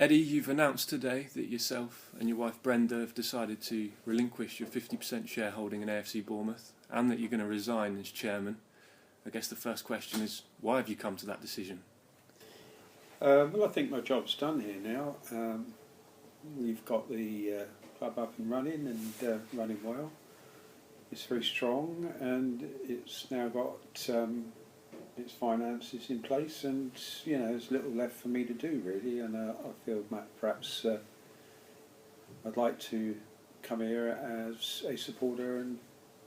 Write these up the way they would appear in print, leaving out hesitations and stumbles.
Eddie, you've announced today that yourself and your wife Brenda have decided to relinquish your 50% shareholding in AFC Bournemouth and that you're going to resign as chairman. I guess the first question is, why have you come to that decision? Well, I think my job's done here now. We've got the club up and running running well. It's very strong and it's now got its finances in place, and there's little left for me to do really, and I feel perhaps I'd like to come here as a supporter and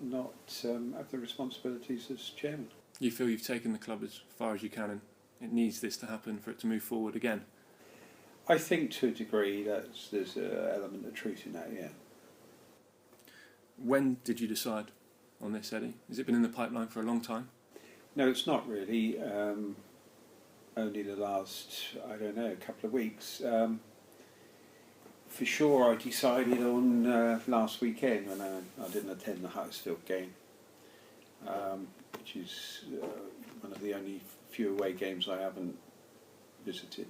not have the responsibilities as chairman. You feel you've taken the club as far as you can and it needs this to happen for it to move forward again? I think to a degree there's an element of truth in that, yeah. When did you decide on this, Eddie? Has it been in the pipeline for a long time? No, it's not really. Only the last, couple of weeks. For sure, I decided on last weekend when I didn't attend the Huddersfield game, which is one of the only few away games I haven't visited.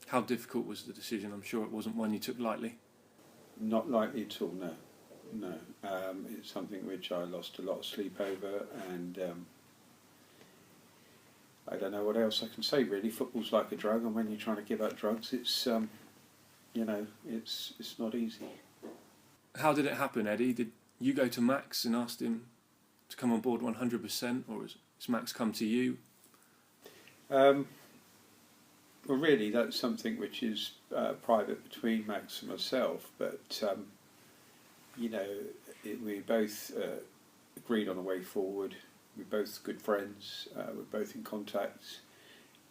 How difficult was the decision? I'm sure it wasn't one you took lightly. Not lightly at all, no. It's something which I lost a lot of sleep over, and I don't know what else I can say really. Football's like a drug, and when you're trying to give up drugs, it's it's not easy. How did it happen, Eddie? Did you go to Max and asked him to come on board 100%, or has Max come to you? Well, really, that's something which is private between Max and myself. But we both agreed on a way forward. We're both good friends. We're both in contact,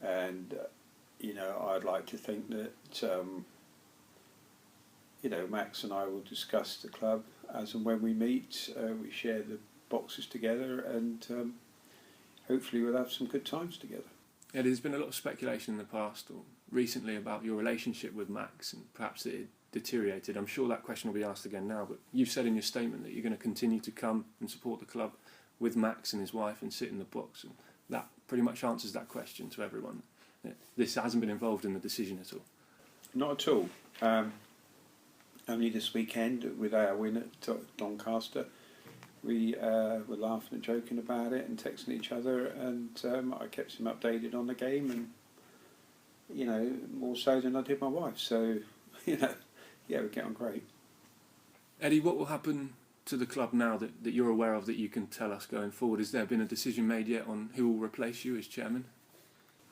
and I'd like to think that Max and I will discuss the club as and when we meet. We share the boxes together, and hopefully we'll have some good times together. Yeah, there's been a lot of speculation in the past or recently about your relationship with Max, and perhaps it deteriorated. I'm sure that question will be asked again now, but you've said in your statement that you're going to continue to come and support the club with Max and his wife and sit in the box, and that pretty much answers that question to everyone. This hasn't been involved in the decision at all. Not at all. Only this weekend with our win at Doncaster, we were laughing and joking about it and texting each other, and I kept him updated on the game, and more so than I did my wife. So we get on great. Eddie, what will happen to the club now that you're aware of, that you can tell us going forward? Has there been a decision made yet on who will replace you as chairman?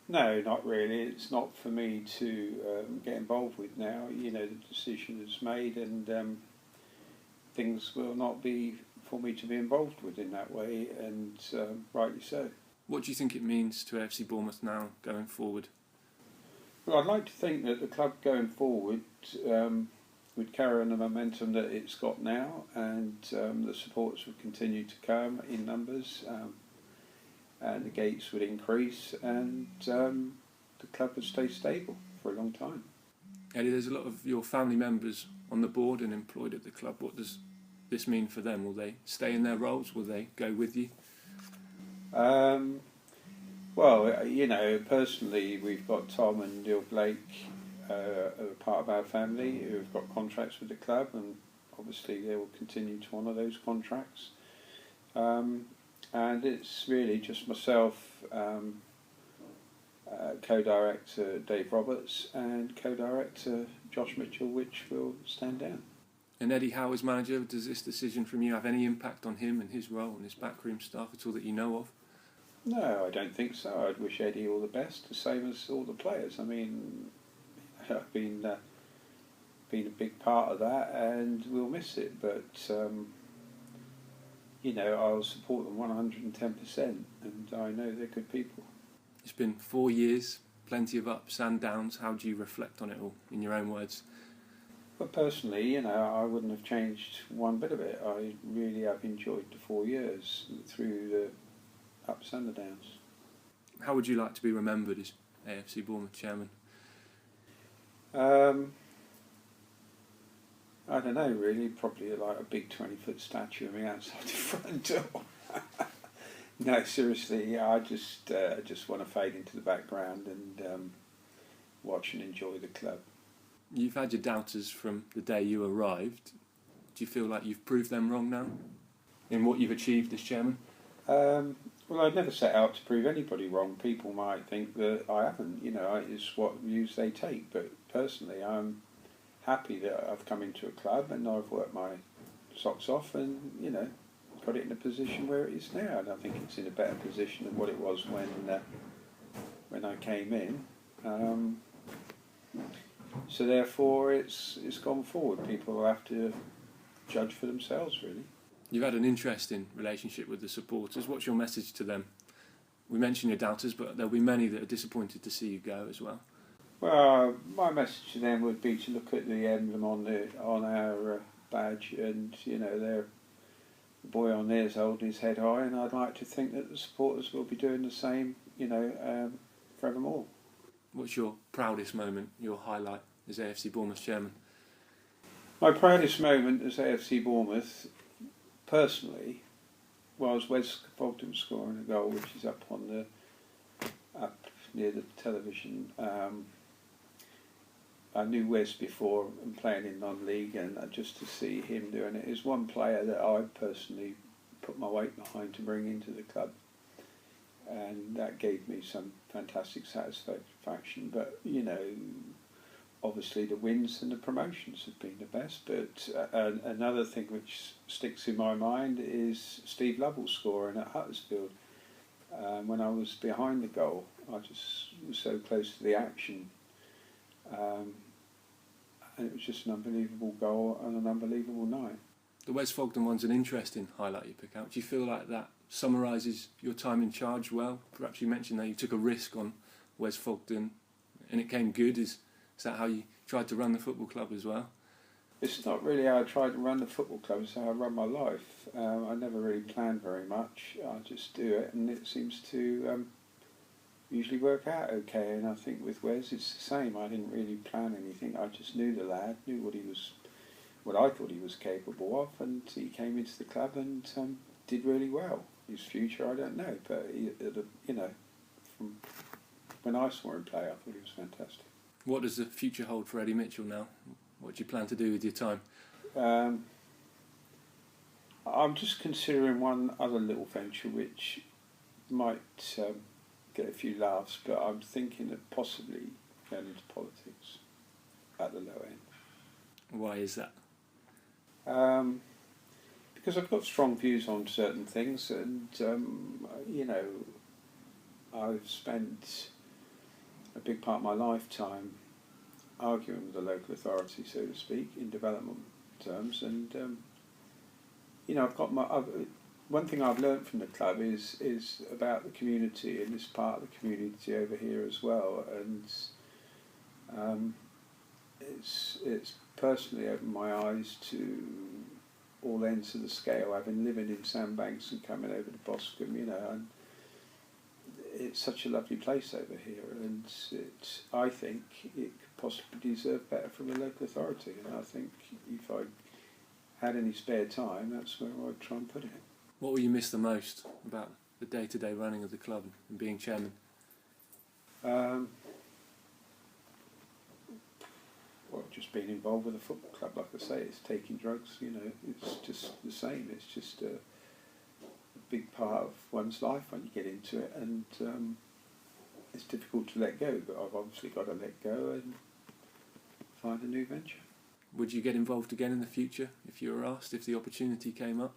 No, not really. It's not for me to get involved with now. The decision is made, and things will not be for me to be involved with in that way, and rightly so. What do you think it means to AFC Bournemouth now going forward? Well, I'd like to think that the club going forward would carry on the momentum that it's got now, and the supporters would continue to come in numbers, and the gates would increase, and the club would stay stable for a long time. Eddie, there's a lot of your family members on the board and employed at the club. What does this mean for them? Will they stay in their roles? Will they go with you? Well, personally, we've got Tom and Neil Blake, who are part of our family, who have got contracts with the club, and obviously they will continue to honour those contracts. And it's really just myself, co-director Dave Roberts, and co-director Josh Mitchell, which will stand down. And Eddie Howe, as manager, does this decision from you have any impact on him and his role and his backroom staff at all that you know of? No, I don't think so. I'd wish Eddie all the best, the same as all the players. I mean, I've been a big part of that, and we'll miss it. But I'll support them 110%, and I know they're good people. It's been 4 years, plenty of ups and downs. How do you reflect on it all, in your own words? But personally, I wouldn't have changed one bit of it. I really have enjoyed the 4 years through the ups and the downs. How would you like to be remembered as AFC Bournemouth chairman? I don't know, really. Probably like a big 20-foot statue of me outside the front door. No, seriously, I just want to fade into the background and watch and enjoy the club. You've had your doubters from the day you arrived. Do you feel like you've proved them wrong now in what you've achieved as chairman? Well, I'd never set out to prove anybody wrong. People might think that I haven't, it's what views they take. But personally, I'm happy that I've come into a club and I've worked my socks off and, got it in a position where it is now. And I think it's in a better position than what it was when I came in. So therefore, it's gone forward. People will have to judge for themselves, really. You've had an interesting relationship with the supporters. What's your message to them? We mentioned your doubters, but there'll be many that are disappointed to see you go as well. Well, my message to them would be to look at the emblem on our badge, and the boy on there is holding his head high, and I'd like to think that the supporters will be doing the same, forevermore. What's your proudest moment, your highlight as AFC Bournemouth chairman? My proudest moment as AFC Bournemouth, personally, was Wes Fogden scoring a goal, which is up near the television. I knew Wes before and playing in non-league, and just to see him doing it is one player that I personally put my weight behind to bring into the club, and that gave me some fantastic satisfaction. But obviously the wins and the promotions have been the best. But another thing which sticks in my mind is Steve Lovell scoring at Huddersfield. When I was behind the goal, I just was so close to the action. And it was just an unbelievable goal and an unbelievable night. The Wes Fogden one's an interesting highlight you pick out. Do you feel like that summarises your time in charge well? Perhaps you mentioned that you took a risk on Wes Fogden and it came good. Is that how you tried to run the football club as well? It's not really how I tried to run the football club, it's how I run my life. I never really plan very much. I just do it, and it seems to usually work out okay. And I think with Wes it's the same. I didn't really plan anything. I just knew the lad, knew what I thought he was capable of, and he came into the club and did really well. His future I don't know, but from when I saw him play, I thought he was fantastic. What does the future hold for Eddie Mitchell now? What do you plan to do with your time? I'm just considering one other little venture which might get a few laughs, but I'm thinking of possibly going into politics at the low end. Why is that? Because I've got strong views on certain things, and I've spent a big part of my lifetime arguing with the local authority, so to speak, in development terms, and one thing I've learnt from the club is about the community, and this part of the community over here as well, and it's personally opened my eyes to all ends of the scale. I've been living in Sandbanks and coming over to Boscombe, and it's such a lovely place over here, and I think it could possibly deserve better from a local authority, and I think if I had any spare time, that's where I'd try and put it. What will you miss the most about the day-to-day running of the club and being chairman? Well, just being involved with a football club, like I say, it's taking drugs, it's just the same. It's just a big part of one's life when you get into it, and it's difficult to let go, but I've obviously got to let go and find a new venture. Would you get involved again in the future if you were asked, if the opportunity came up?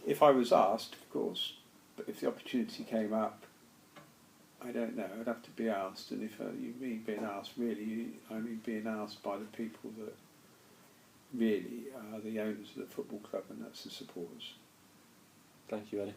If I was asked, of course, but if the opportunity came up, I don't know, I'd have to be asked, and if you mean being asked, really, I mean being asked by the people that really are the owners of the football club, and that's the supporters. Thank you, Eddie.